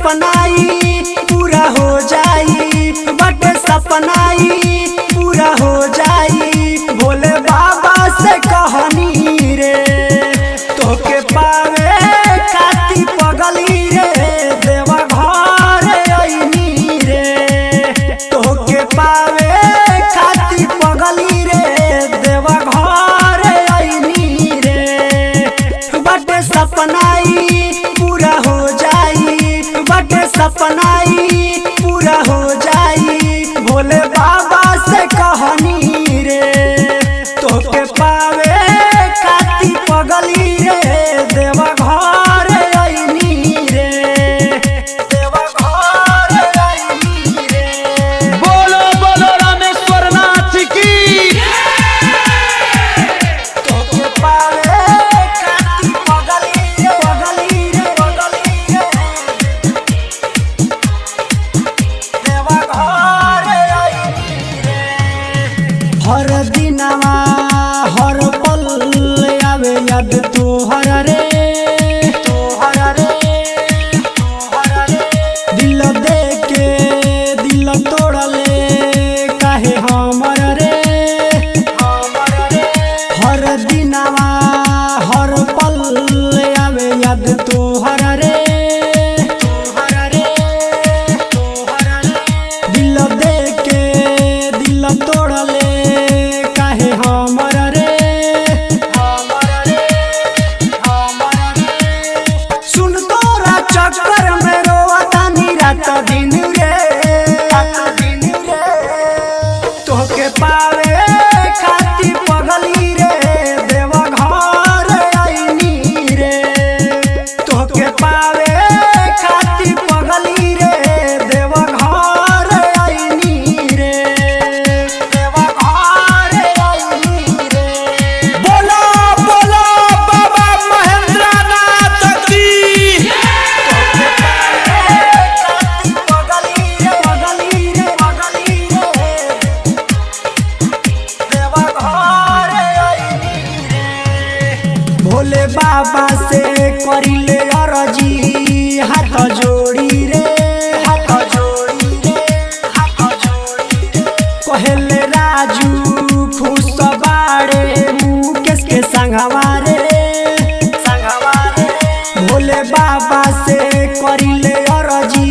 सपनाई पूरा हो जाई, बटे सपनाई पूरा हो जाई। भोले बाबा से कहनी रे तोके पावे खाती पगली रे, देवा घर आईनी रे तोके पावे खाती पगली रे, देवा घर आईनी रे। बटे सपनाई पूरा हो जाई, बटे सपनाई पूरा हो जाई। भोले बाबा से कहनी रे तोके पावे खाती पगली रे, देवा घर आईनी रे, देवा घर आईनी रे। बोलो बोलो रामेश्वर नाथ की। तोके पावे खाती पगली रे, पगली रे, पगली रे, देवा घर आईनी रे। हर दिनवा हर पल आवे याद तोहर रे, तोहर रे, तोहर रे। दिल दे के दिल तोड़ले काहे हमर रे, हमर रे। हर दिनवा हर पल आवे याद तोहर रे, तोहर रे, तोहर रे। दिल दे के दिल तोड़ले काहे हमर रे, हमर रे, हमर रे। सुन तोरा चक्कर में रोवतानी रात दिन रे, रात दिन रे। तोके पावे खाती पगली रे, देवा घर आईनी रे तोके पावे खाती पगली रे, देवा घर आईनी रे, देवा घर आईनी रे। बोलो बोलो बाबा महेंद्र नाथ की। तोके पावे खाती पगली रे, पगली रे, पगली रे, देवा घर आईनी रे। भोले बाबा से करिले अरजी हाथ जोड़ी रे, हाथ जोड़ी रे, हाथ जोड़ी रे। कहले राजू खुश बाड़े मुकेश के संगवा रे, संगवा रे। भोले बाबा से करिले अरजी